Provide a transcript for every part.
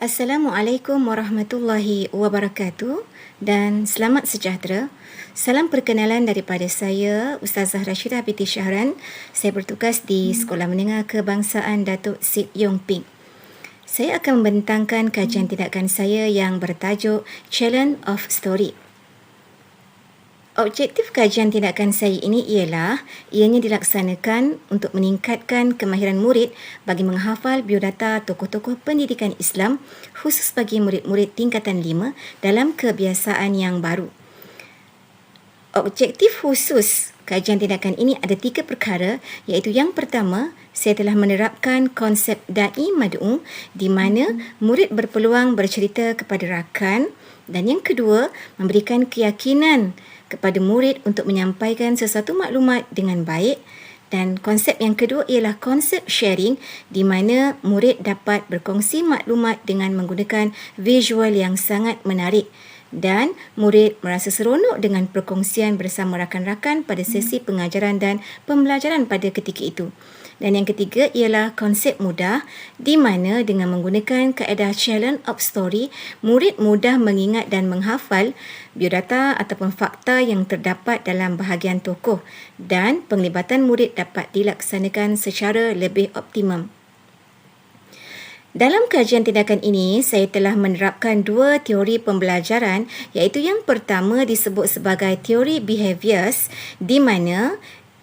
Assalamualaikum warahmatullahi wabarakatuh dan selamat sejahtera. Salam perkenalan daripada saya, Ustazah Rashidah binti Shahran. Saya bertugas di Sekolah Menengah Kebangsaan Datuk Sip Yong Ping. Saya akan membentangkan kajian tindakan saya yang bertajuk Challenge of Story. Objektif kajian tindakan saya ini ialah ianya dilaksanakan untuk meningkatkan kemahiran murid bagi menghafal biodata tokoh-tokoh pendidikan Islam khusus bagi murid-murid tingkatan 5 dalam kebiasaan yang baru. Objektif khusus kajian tindakan ini ada 3 perkara, iaitu yang pertama, saya telah menerapkan konsep da'i mad'u di mana murid berpeluang bercerita kepada rakan, dan yang kedua, memberikan keyakinan kepada murid untuk menyampaikan sesuatu maklumat dengan baik, dan konsep yang kedua ialah konsep sharing di mana murid dapat berkongsi maklumat dengan menggunakan visual yang sangat menarik dan murid merasa seronok dengan perkongsian bersama rakan-rakan pada sesi pengajaran dan pembelajaran pada ketika itu. Dan yang ketiga ialah konsep mudah di mana dengan menggunakan kaedah challenge of story, murid mudah mengingat dan menghafal biodata ataupun fakta yang terdapat dalam bahagian tokoh dan penglibatan murid dapat dilaksanakan secara lebih optimum. Dalam kajian tindakan ini, saya telah menerapkan 2 teori pembelajaran, iaitu yang pertama disebut sebagai teori behaviors di mana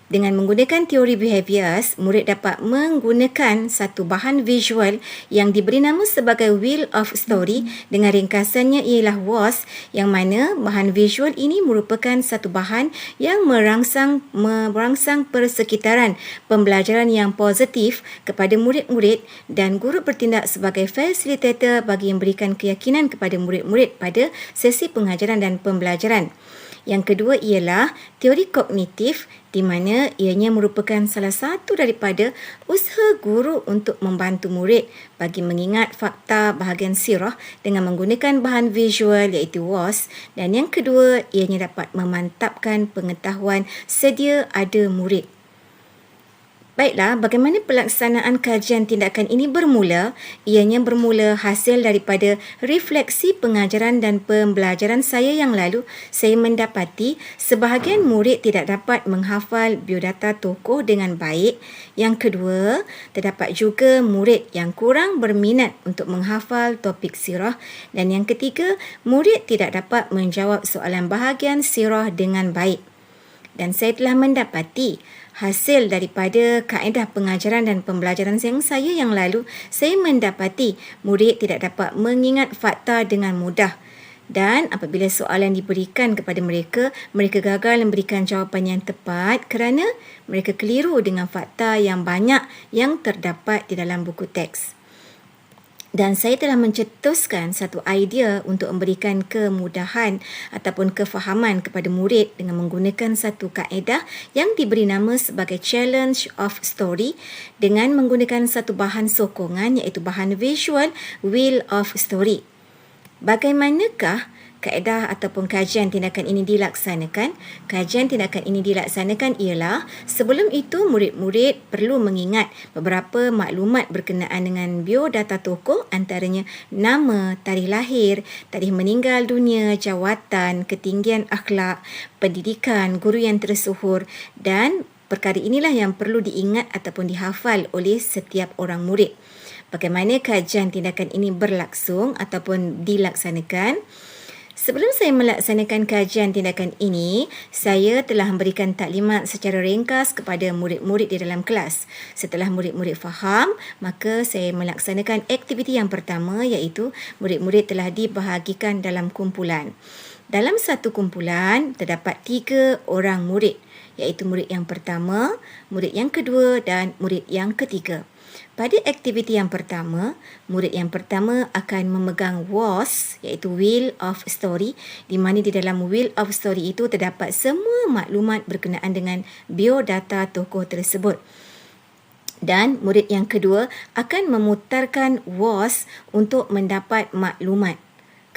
dengan menggunakan teori behaviors, murid dapat menggunakan satu bahan visual yang diberi nama sebagai wheel of story dengan ringkasannya ialah WOS, yang mana bahan visual ini merupakan satu bahan yang merangsang persekitaran pembelajaran yang positif kepada murid-murid dan guru bertindak sebagai facilitator bagi memberikan keyakinan kepada murid-murid pada sesi pengajaran dan pembelajaran. Yang kedua ialah teori kognitif di mana ianya merupakan salah satu daripada usaha guru untuk membantu murid bagi mengingat fakta bahagian sirah dengan menggunakan bahan visual iaitu WOS, dan yang kedua ianya dapat memantapkan pengetahuan sedia ada murid. Baiklah, bagaimana pelaksanaan kajian tindakan ini bermula? Ianya bermula hasil daripada refleksi pengajaran dan pembelajaran saya yang lalu. Saya mendapati sebahagian murid tidak dapat menghafal biodata tokoh dengan baik. Yang kedua, terdapat juga murid yang kurang berminat untuk menghafal topik sirah. Dan yang ketiga, murid tidak dapat menjawab soalan bahagian sirah dengan baik. Dan saya telah mendapati hasil daripada kaedah pengajaran dan pembelajaran saya yang lalu, saya mendapati murid tidak dapat mengingat fakta dengan mudah. Dan apabila soalan diberikan kepada mereka, mereka gagal memberikan jawapan yang tepat kerana mereka keliru dengan fakta yang banyak yang terdapat di dalam buku teks. Dan saya telah mencetuskan satu idea untuk memberikan kemudahan ataupun kefahaman kepada murid dengan menggunakan satu kaedah yang diberi nama sebagai challenge of story dengan menggunakan satu bahan sokongan iaitu bahan visual wheel of story. Bagaimanakah kaedah ataupun kajian tindakan ini dilaksanakan? Kajian tindakan ini dilaksanakan ialah sebelum itu murid-murid perlu mengingat beberapa maklumat berkenaan dengan biodata tokoh, antaranya nama, tarikh lahir, tarikh meninggal dunia, jawatan, ketinggian akhlak, pendidikan, guru yang tersohor, dan perkara inilah yang perlu diingat ataupun dihafal oleh setiap orang murid. Bagaimana kajian tindakan ini berlangsung ataupun dilaksanakan? Sebelum saya melaksanakan kajian tindakan ini, saya telah memberikan taklimat secara ringkas kepada murid-murid di dalam kelas. Setelah murid-murid faham, maka saya melaksanakan aktiviti yang pertama iaitu murid-murid telah dibahagikan dalam kumpulan. Dalam satu kumpulan, terdapat 3 orang murid, iaitu murid yang pertama, murid yang kedua dan murid yang ketiga. Pada aktiviti yang pertama, murid yang pertama akan memegang WOS iaitu Wheel of Story di mana di dalam Wheel of Story itu terdapat semua maklumat berkenaan dengan biodata tokoh tersebut. Dan murid yang kedua akan memutarkan WOS untuk mendapat maklumat.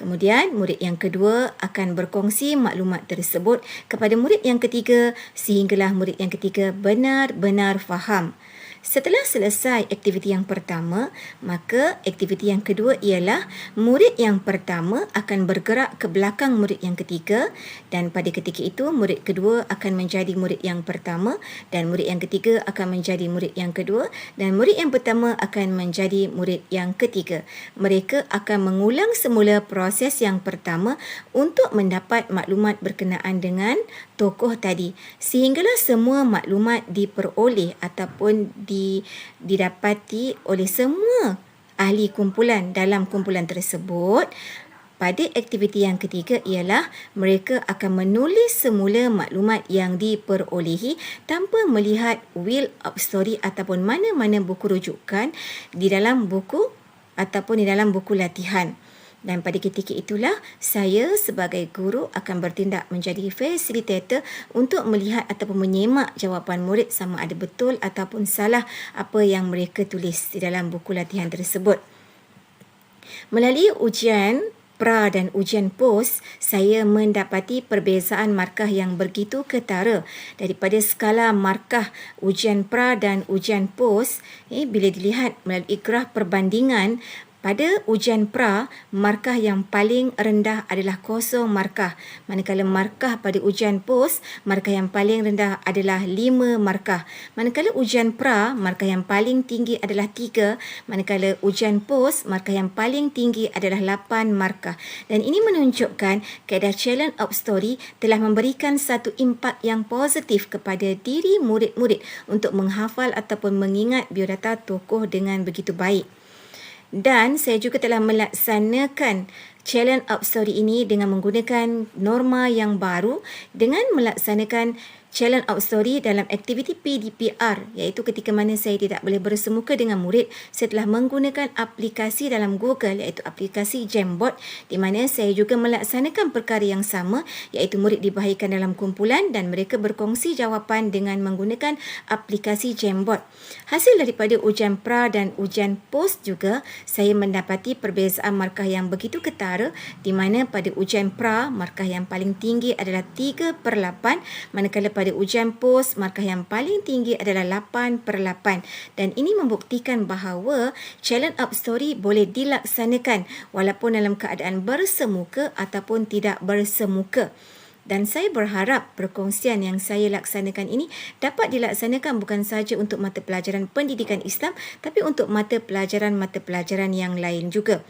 Kemudian murid yang kedua akan berkongsi maklumat tersebut kepada murid yang ketiga sehinggalah murid yang ketiga benar-benar faham. Setelah selesai aktiviti yang pertama, maka aktiviti yang kedua ialah murid yang pertama akan bergerak ke belakang murid yang ketiga, dan pada ketika itu murid kedua akan menjadi murid yang pertama dan murid yang ketiga akan menjadi murid yang kedua dan murid yang pertama akan menjadi murid yang ketiga. Mereka akan mengulang semula proses yang pertama untuk mendapat maklumat berkenaan dengan tokoh tadi, sehinggalah semua maklumat diperoleh ataupun didapati oleh semua ahli kumpulan dalam kumpulan tersebut. Pada aktiviti yang ketiga ialah mereka akan menulis semula maklumat yang diperolehi tanpa melihat wheel of story ataupun mana-mana buku rujukan di dalam buku ataupun di dalam buku latihan. Dan pada ketika itulah saya sebagai guru akan bertindak menjadi facilitator untuk melihat ataupun menyemak jawapan murid sama ada betul ataupun salah apa yang mereka tulis di dalam buku latihan tersebut. Melalui ujian pra dan ujian pos, saya mendapati perbezaan markah yang begitu ketara daripada skala markah ujian pra dan ujian pos. Bila dilihat melalui graf perbandingan, pada ujian pra, markah yang paling rendah adalah 0 markah. Manakala markah pada ujian pos, markah yang paling rendah adalah 5 markah. Manakala ujian pra, markah yang paling tinggi adalah 3. Manakala ujian pos, markah yang paling tinggi adalah 8 markah. Dan ini menunjukkan kaedah challenge of story telah memberikan satu impak yang positif kepada diri murid-murid untuk menghafal ataupun mengingat biodata tokoh dengan begitu baik. Dan saya juga telah melaksanakan challenge of story ini dengan menggunakan norma yang baru dengan melaksanakan challenge of story dalam aktiviti PDPR, iaitu ketika mana saya tidak boleh bersemuka dengan murid, saya telah menggunakan aplikasi dalam Google iaitu aplikasi Jamboard, di mana saya juga melaksanakan perkara yang sama, iaitu murid dibahagikan dalam kumpulan dan mereka berkongsi jawapan dengan menggunakan aplikasi Jamboard. Hasil daripada ujian pra dan ujian pos juga saya mendapati perbezaan markah yang begitu ketara, di mana pada ujian pra markah yang paling tinggi adalah 3/8, manakala pada ujian pos, markah yang paling tinggi adalah 8/8. Dan ini membuktikan bahawa challenge of story boleh dilaksanakan walaupun dalam keadaan bersemuka ataupun tidak bersemuka. Dan saya berharap perkongsian yang saya laksanakan ini dapat dilaksanakan bukan sahaja untuk mata pelajaran pendidikan Islam, tapi untuk mata pelajaran yang lain juga.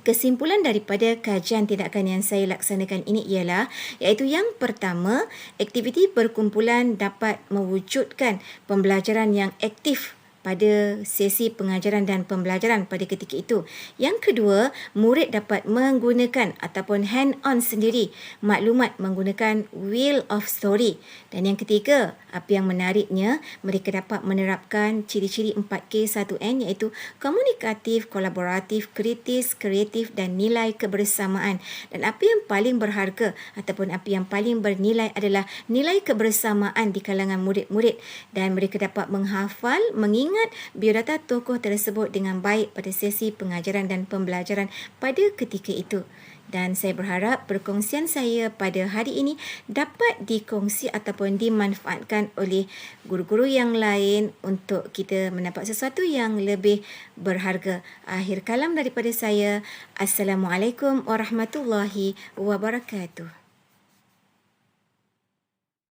Kesimpulan daripada kajian tindakan yang saya laksanakan ini ialah, iaitu yang pertama, aktiviti berkumpulan dapat mewujudkan pembelajaran yang aktif pada sesi pengajaran dan pembelajaran pada ketika itu. Yang kedua, murid dapat menggunakan ataupun hand-on sendiri maklumat menggunakan wheel of story. Dan yang ketiga, apa yang menariknya, mereka dapat menerapkan ciri-ciri 4K1N, iaitu komunikatif, kolaboratif, kritis, kreatif dan nilai kebersamaan. Dan apa yang paling berharga ataupun apa yang paling bernilai adalah nilai kebersamaan di kalangan murid-murid, dan mereka dapat menghafal, mengingat biodata tokoh tersebut dengan baik pada sesi pengajaran dan pembelajaran pada ketika itu. Dan saya berharap perkongsian saya pada hari ini dapat dikongsi ataupun dimanfaatkan oleh guru-guru yang lain untuk kita mendapat sesuatu yang lebih berharga. Akhir kalam daripada saya. Assalamualaikum warahmatullahi wabarakatuh.